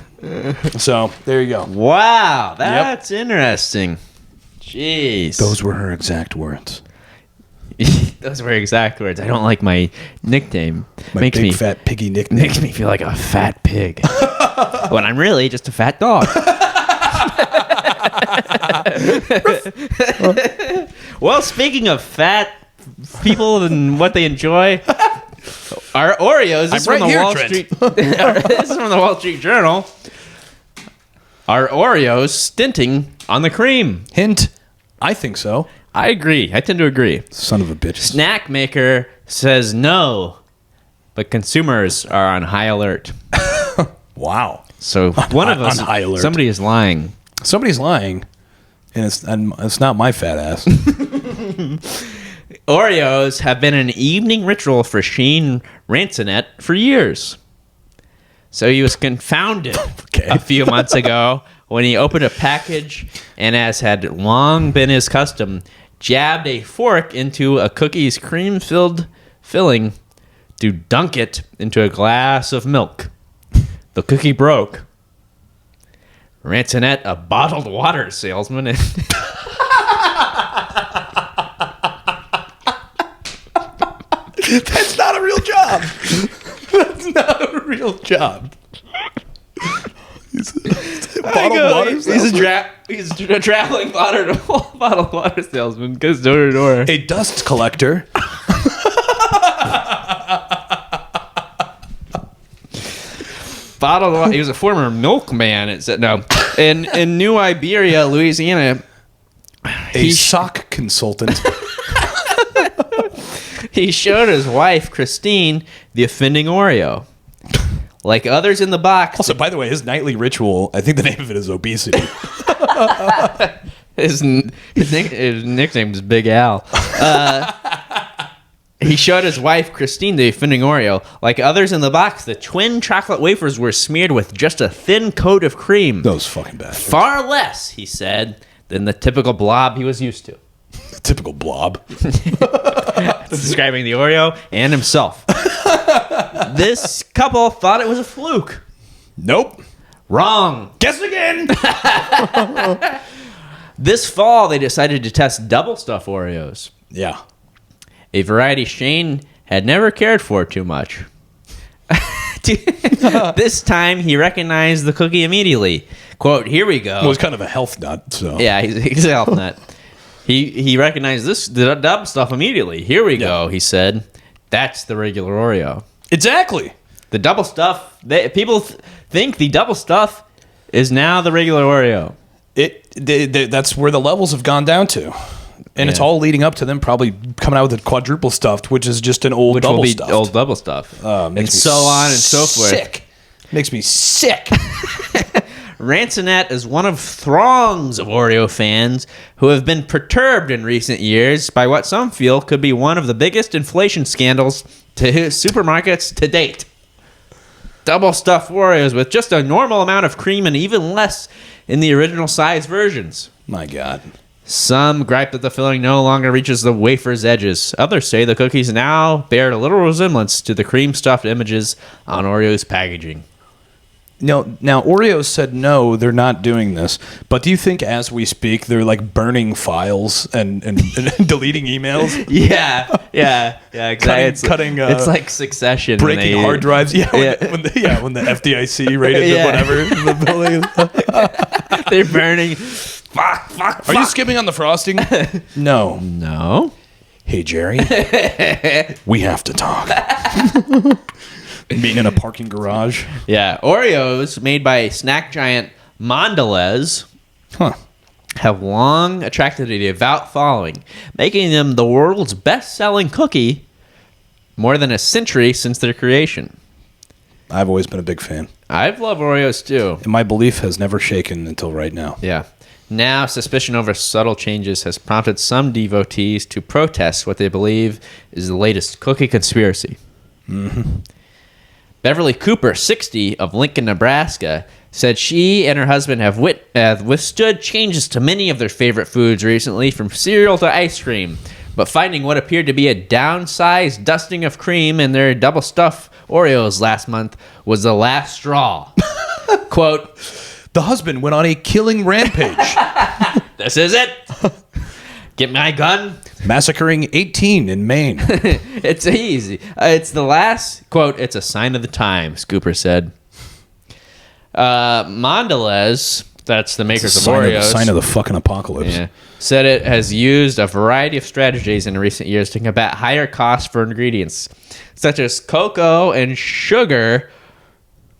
So, there you go. Wow, that's interesting. Jeez. Those were her exact words. Those were exact words. I don't like my nickname. My big fat piggy nickname. Makes me feel like a fat pig. When I'm really just a fat dog. Well, speaking of fat people and what they enjoy, our Oreos. This is from the Wall Street. This is from the Wall Street Journal. Are Oreos stinting on the cream? Hint, I think so. I agree. I tend to agree. Son of a bitch. Snack maker says no, but consumers are on high alert. Wow. So one of us, on high alert. somebody is lying. Somebody's lying, and it's not my fat ass. Oreos have been an evening ritual for Sheen Ransonet for years. So he was confounded a few months ago when he opened a package and, as had long been his custom, jabbed a fork into a cookie's cream-filled filling to dunk it into a glass of milk. The cookie broke. Ransonet, a bottled water salesman, That's not a real job. That's not a real job. He's a traveling bottled water salesman. Goes door to door. A dust collector. bottled water. He was a former milkman. It said no. In New Iberia, Louisiana, A sock consultant. he showed his wife Christine the offending Oreo. Like others in the box. Also, by the way, his nightly ritual, I think the name of it is obesity. His nickname is Big Al. He showed his wife, Christine, the offending Oreo. Like others in the box, the twin chocolate wafers were smeared with just a thin coat of cream. Those fucking bastards. Far less, he said, than the typical blob he was used to. Typical blob. Describing the Oreo and himself. This couple thought it was a fluke. Nope. Wrong. Guess again. This fall, they decided to test double stuff Oreos. Yeah. A variety Shane had never cared for too much. This time, he recognized the cookie immediately. Quote, here we go. Well, it was kind of a health nut, so. Yeah, he's a health nut. He recognized the double stuff immediately. Here we go, he said. That's the regular Oreo. Exactly. The double stuff, people think the double stuff is now the regular Oreo. That's where the levels have gone down to. And it's all leading up to them probably coming out with a quadruple stuffed, which is just an old double stuffed. Old double stuff. And so on and so forth. Sick. Makes me sick. Ransonette is one of throngs of Oreo fans who have been perturbed in recent years by what some feel could be one of the biggest inflation scandals to supermarkets to date. Double stuffed Oreos with just a normal amount of cream and even less in the original size versions. My God. Some gripe that the filling no longer reaches the wafer's edges. Others say the cookies now bear a little resemblance to the cream-stuffed images on Oreo's packaging. Now Oreos said no, they're not doing this. But do you think as we speak, they're like burning files and deleting emails? Yeah, exactly. It's like Succession. Breaking hard drives. When the FDIC raided whatever in the building. They're burning. Fuck. Are you skipping on the frosting? No. Hey, Jerry. We have to talk. Meeting in a parking garage. Yeah. Oreos made by snack giant Mondelez have long attracted a devout following, making them the world's best-selling cookie more than a century since their creation. I've always been a big fan. I've loved Oreos, too. And my belief has never shaken until right now. Yeah. Now, suspicion over subtle changes has prompted some devotees to protest what they believe is the latest cookie conspiracy. Mm-hmm. Beverly Cooper, 60, of Lincoln, Nebraska, said she and her husband have withstood changes to many of their favorite foods recently, from cereal to ice cream, but finding what appeared to be a downsized dusting of cream in their double stuffed Oreos last month was the last straw. Quote, the husband went on a killing rampage. This is it. Get my gun. Massacring 18 in Maine. It's easy. It's the last, quote, it's a sign of the times, Cooper said. Mondelez, that's the makers of Oreos. Sign of the fucking apocalypse. Yeah, said it has used a variety of strategies in recent years to combat higher costs for ingredients, such as cocoa and sugar,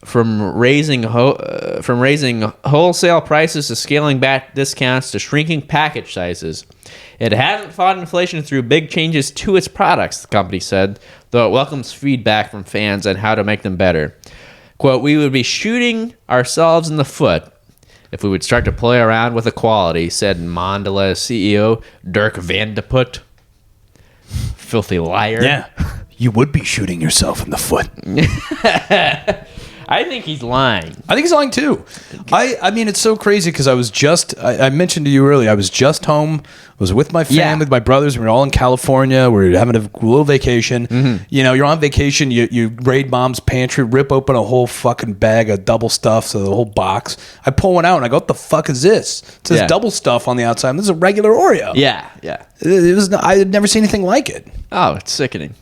from raising wholesale prices to scaling back discounts to shrinking package sizes. It hasn't fought inflation through big changes to its products, the company said, though it welcomes feedback from fans on how to make them better. Quote, we would be shooting ourselves in the foot if we would start to play around with the quality, said Mondelez CEO Dirk Van de Put. Filthy liar. Yeah, you would be shooting yourself in the foot. I think he's lying. I think he's lying too. I mean, it's so crazy because I mentioned to you earlier, I was just home. I was with my family, with my brothers. We were all in California. We were having a little vacation. Mm-hmm. You know, you're on vacation. You raid mom's pantry, rip open a whole fucking bag of double stuff, so the whole box. I pull one out and I go, what the fuck is this? It says double stuff on the outside. This is a regular Oreo. Yeah. It was. I had never seen anything like it. Oh, it's sickening.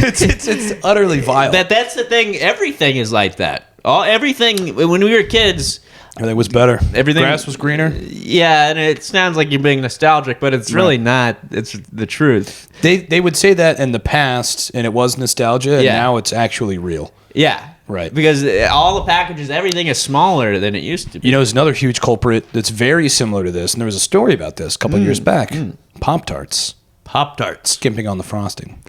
It's utterly vile. That's the thing. Everything is like that. Everything when we were kids, everything was better. Grass was greener. Yeah, and it sounds like you're being nostalgic, but it's really not. It's the truth. They would say that in the past, and it was nostalgia. And now it's actually real. Yeah. Right. Because all the packages, everything is smaller than it used to be. You know, there's another huge culprit that's very similar to this, and there was a story about this a couple of years back. Pop-Tarts. Pop-Tarts. Skimping on the frosting.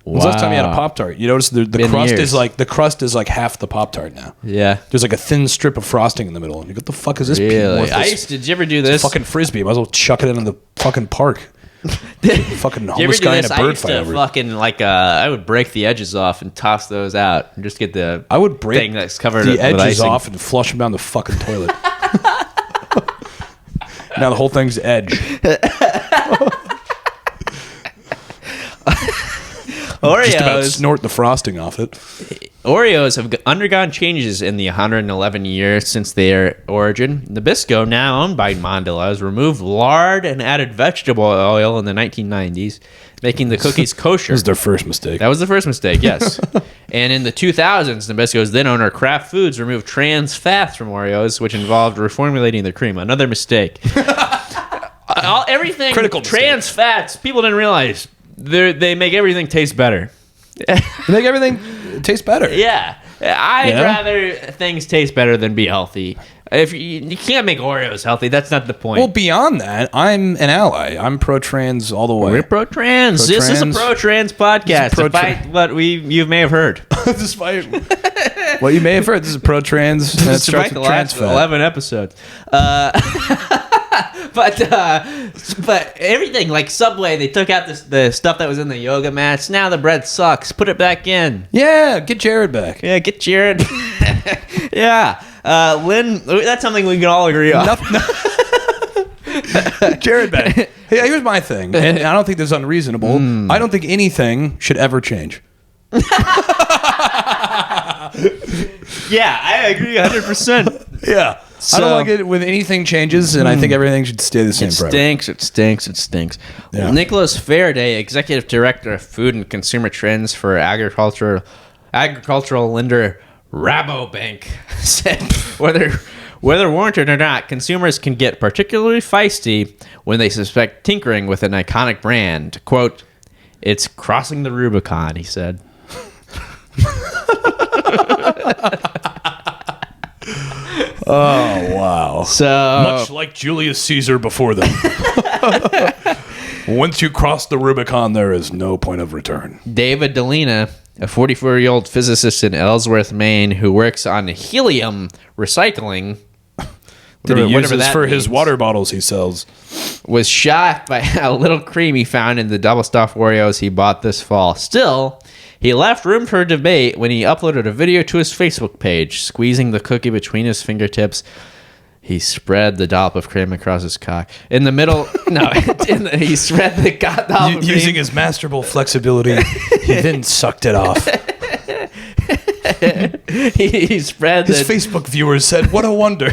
When's the last time you had a Pop-Tart? You notice the crust is like half the Pop-Tart now. Yeah. There's like a thin strip of frosting in the middle. And you go, what the fuck is this? Really? Did you ever do this? It's a fucking Frisbee. Might as well chuck it into the fucking park. Fucking homeless guy in a bird fight over it. I would break the edges off and toss those out and just get the I would break thing that's covered the with edges icing. off and flush them down the fucking toilet. Now the whole thing's edge. Oreos. Just about snort the frosting off it. Oreos have undergone changes in the 111 years since their origin. Nabisco, now owned by Mondelez, removed lard and added vegetable oil in the 1990s, making the cookies kosher. That was their first mistake. That was the first mistake, yes. And in the 2000s, Nabisco's then owner Kraft Foods removed trans fats from Oreos, which involved reformulating the cream. Another mistake. Everything Critical trans mistake. Fats, people didn't realize they make everything taste better. They make everything taste better. Yeah. I'd rather things taste better than be healthy. If you can't make Oreos healthy, that's not the point. Well, beyond that, I'm an ally. I'm pro-trans all the way. We're pro-trans. This is a pro-trans podcast, despite what you may have heard. Despite what you may have heard, this is pro-trans. And it starts Despite the with trans last fat. 11 episodes. But everything, like Subway, they took out the stuff that was in the yoga mats. Now the bread sucks. Put it back in. Yeah, get Jared back. Yeah, get Jared. Yeah. Lynn, that's something we can all agree on. Jared back. Hey, here's my thing, and I don't think this is unreasonable. I don't think anything should ever change. Yeah, I agree 100%. Yeah. So, I don't like it when anything changes, and I think everything should stay the same It forever. stinks. Yeah. Nicholas Faraday, Executive Director of Food and Consumer Trends for agricultural lender Rabobank, said whether warranted or not, consumers can get particularly feisty when they suspect tinkering with an iconic brand. Quote, "It's crossing the Rubicon," he said. Oh, wow. So much like Julius Caesar before them. Once you cross the Rubicon, there is no point of return. David Delina, a 44-year-old physicist in Ellsworth, Maine, who works on helium recycling, That he uses that for means, his water bottles he sells, was shocked by how little cream he found in the double stuffed Oreos he bought this fall. Still, he left room for debate when he uploaded a video to his Facebook page. Squeezing the cookie between his fingertips, he spread the dollop of cream across his cock. In the middle, he spread the dollop of cream. Using his masterful flexibility, he then sucked it off. he spread his Facebook viewers said, "What a wonder."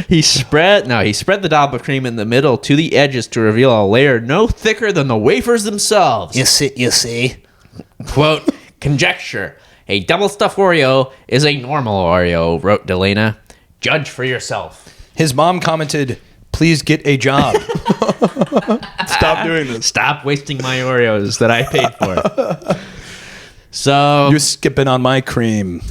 He spread the dollop of cream in the middle to the edges to reveal a layer no thicker than the wafers themselves. You see. Quote, "Conjecture. A double stuffed Oreo is a normal Oreo," wrote Delana. "Judge for yourself." His mom commented, "Please get a job." Stop doing this. Stop wasting my Oreos that I paid for. So you're skipping on my cream.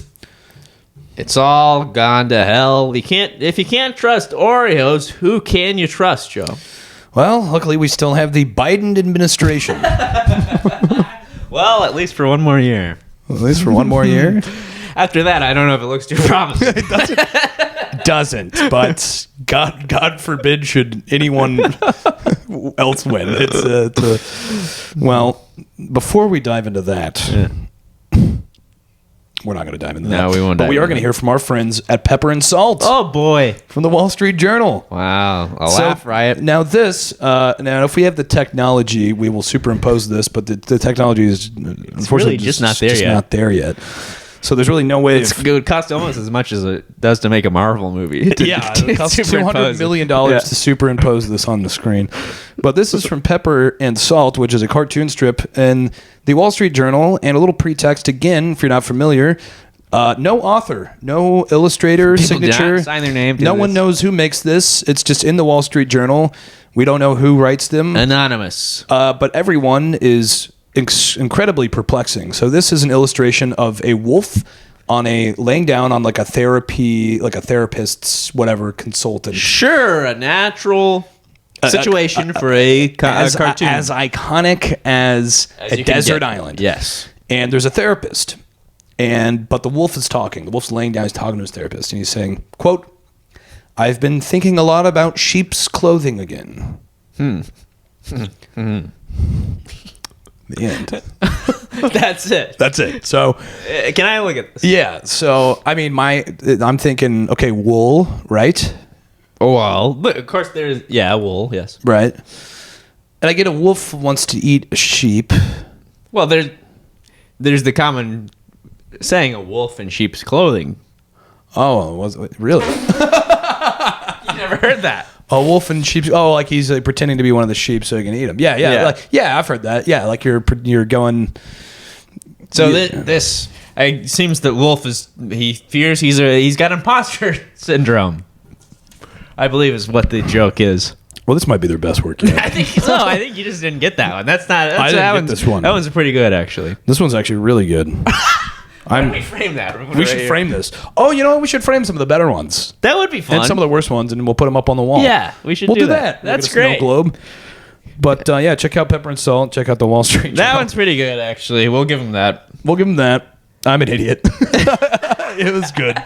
It's all gone to hell. If you can't trust Oreos, who can you trust, Joe? Well, luckily we still have the Biden administration. Well, at least for one more year. At least for one more year. After that, I don't know if it looks too promising. It doesn't. But God forbid should anyone else win. Well, before we dive into that. Yeah. We're not going to dive into that. No, we won't. But we are going to hear from our friends at Pepper and Salt. Oh boy, from the Wall Street Journal. Wow, laugh riot. Now this, if we have the technology, we will superimpose this. But the technology is unfortunately really just not there yet. So there's really no way. It would cost almost as much as it does to make a Marvel movie. It costs $200 million to superimpose this on the screen. But this is from Pepper and Salt, which is a cartoon strip, and the Wall Street Journal, and a little pretext again, if you're not familiar. No author, no illustrator, People signature. Don't sign their name. No one knows who makes this. It's just in the Wall Street Journal. We don't know who writes them. Anonymous. But everyone is incredibly perplexing. So this is an illustration of a wolf laying down on like a therapist's whatever consultant. Sure, a natural situation for a cartoon. As iconic as a desert island. Yes. And there's a therapist. But the wolf is talking. The wolf's laying down, he's talking to his therapist, and he's saying, quote, "I've been thinking a lot about sheep's clothing again." The end. That's it. That's it. So, can I look at this? yeah. So, I mean, I'm thinking, okay, wool, right? Oh, well, but of course there's, wool, yes. Right. And I get a wolf wants to eat a sheep. Well, there's the common saying, a wolf in sheep's clothing. Oh, was it really? You never heard that? A wolf in sheep's. Oh, like he's like, pretending to be one of the sheep so he can eat them. Yeah. I've heard that. Yeah, like you're going. So this seems that wolf he fears he's got imposter syndrome. I believe is what the joke is. Well, this might be their best work yet. I think so. I think you just didn't get that one. I didn't get this one. That one's pretty good, actually. This one's actually really good. Why don't we frame that? We should frame this. Oh, you know what? We should frame some of the better ones. That would be fun. And some of the worst ones, and we'll put them up on the wall. Yeah, we'll do that. That's great. Globe. But yeah, check out Pepper and Salt. Check out the Wall Street. That one's pretty good, actually. We'll give them that. I'm an idiot. It was good.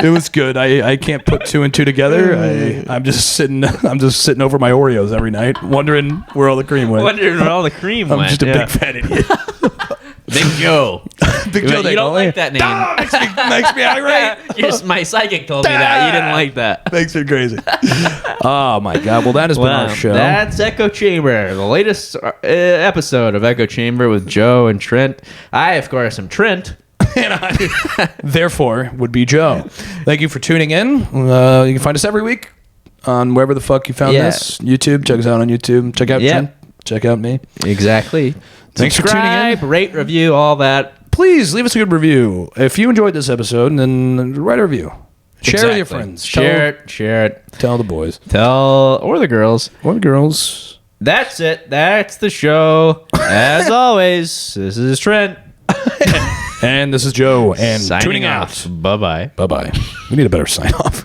It was good. I can't put two and two together. I'm just sitting over my Oreos every night, wondering where all the cream went. I'm just a big fat idiot. Big Joe. Big Joe. You don't like that name. Makes me irate. My psychic told me that. You didn't like that. Makes me crazy. Oh, my God. Well, that has been our show. That's Echo Chamber, the latest episode of Echo Chamber with Joe and Trent. I, of course, am Trent. And I, therefore, would be Joe. Thank you for tuning in. You can find us every week on wherever the fuck you found this. YouTube. Check us out on YouTube. Check out Trent. Check out me. Exactly. Thanks for tuning in. Rate, review, all that. Please leave us a good review. If you enjoyed this episode, then write a review. Share it with your friends. Share it. Tell the boys. Or the girls. That's it. That's the show. As always, this is Trent. And this is Joe. And signing tuning off. out. Bye-bye. Bye-bye. We need a better sign off.